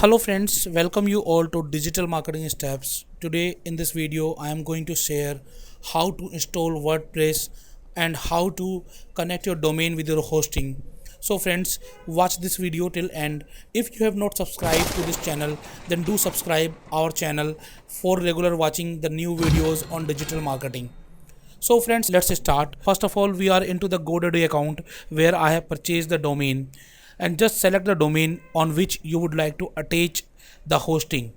Hello friends, welcome you all to Digital Marketing Steps. Today in this video I am going to share how to install WordPress and how to connect your domain with your hosting. So friends, watch this video till end. If you have not subscribed to this channel, then do subscribe our channel for regular watching the new videos on digital marketing. So friends, let's start. First of all, we are into the Godaddy account where I have purchased the domain, and just select the domain on which you would like to attach the hosting.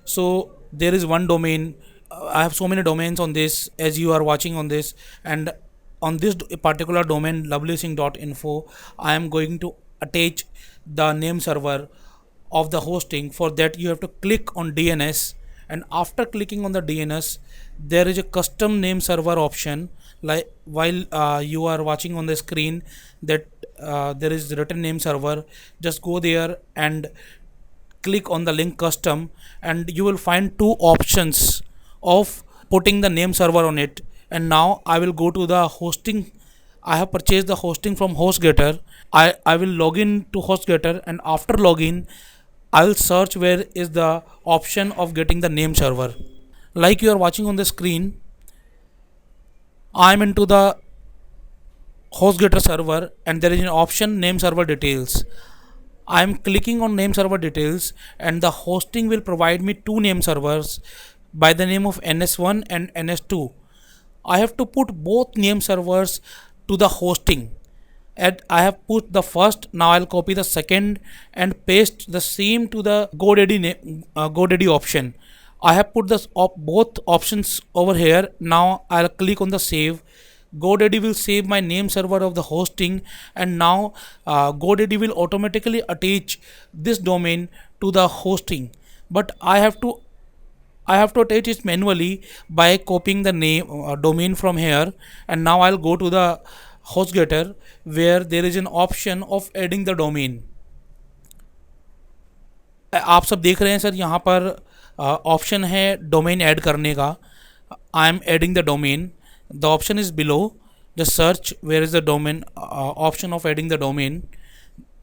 So there is one domain. I have so many domains on this as you are watching on this, and on this particular domain lovelything.info I am going to attach the name server of the hosting. For that you have to click on DNS, and after clicking on the DNS there is a custom name server option. Like while you are watching on the screen that there is written name server, just go there and click on the link custom, and you will find two options of putting the name server on it. And now I will go to the hosting. I have purchased the hosting from HostGator. I will log in to HostGator, and after login I will search where is the option of getting the name server. Like you are watching on the screen, I am into the HostGator server and there is an option name server details. I am clicking on name server details, and the hosting will provide me two name servers by the name of NS1 and NS2. I have to put both name servers to the hosting, and I have put the first. Now I'll copy the second and paste the same to the Godaddy option. I have put both options over here. Now I'll click on the save. Godaddy will save my name server of the hosting, and now Godaddy will automatically attach this domain to the hosting. But I have to attach it manually by copying the name domain from here. And now I'll go to the HostGator where there is an option of adding the domain. आप सब देख रहे हैं sir, यहाँ पर option है domain add करने का. I am adding the domain. The option is below. Just search where is the domain option of adding the domain.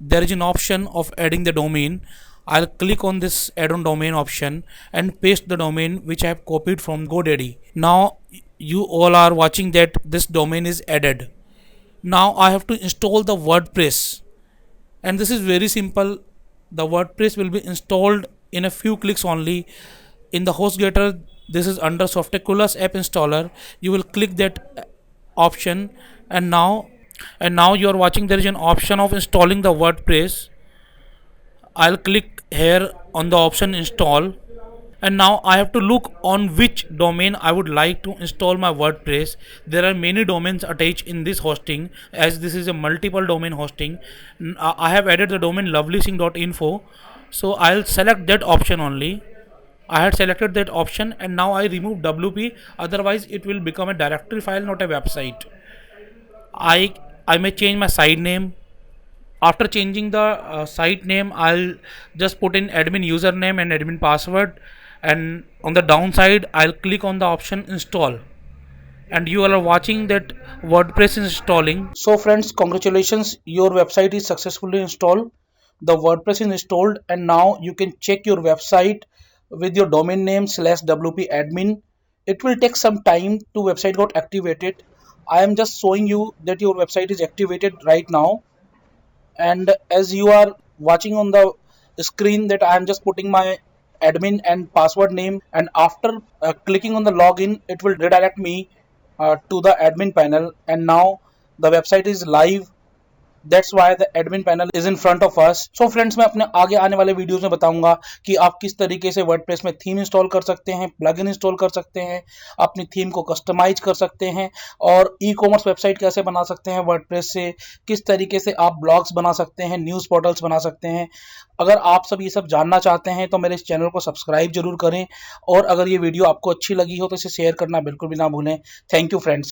There is an option of adding the domain. I'll click on this add on domain option and paste the domain which I have copied from Godaddy. Now you all are watching that this domain is added. Now I have to install the WordPress, and this is very simple. The WordPress will be installed in a few clicks only. In the HostGator, this is under softaculous app installer. You will click that option, and now you are watching there is an option of installing the WordPress. I'll click here on the option install, and now I have to look on which domain I would like to install my WordPress. There are many domains attached in this hosting, as this is a multiple domain hosting. I have added the domain lovelything.info, so I'll select that option only. I had selected that option, and now I remove WP, otherwise it will become a directory file, not a website. I may change my site name. After changing the site name, I'll just put in admin username and admin password, and on the downside I'll click on the option install, and you all are watching that WordPress is installing. So friends, congratulations, your website is successfully installed. The WordPress is installed, and now you can check your website with your domain name /wp admin. It will take some time to website got activated. I am just showing you that your website is activated right now, and as you are watching on the screen that I am just putting my admin and password name, and after clicking on the login it will redirect me to the admin panel, and now the website is live. That's why the admin panel is in front of us. So friends, मैं अपने आगे आने वाले videos में बताऊंगा कि आप किस तरीके से वर्डप्रेस में थीम इंस्टॉल कर सकते हैं, प्लगइन इंस्टॉल कर सकते हैं, अपनी थीम को कस्टमाइज कर सकते हैं, और ई कॉमर्स वेबसाइट कैसे बना सकते हैं वर्डप्रेस से, किस तरीके से आप ब्लॉग्स बना सकते हैं, न्यूज़ पोर्टल्स बना सकते हैं. अगर आप सब ये सब जानना चाहते हैं तो मेरे इस चैनल को सब्सक्राइब जरूर करें, और अगर ये वीडियो आपको अच्छी लगी हो तो इसे शेयर करना बिल्कुल भी ना भूलें. Thank you friends.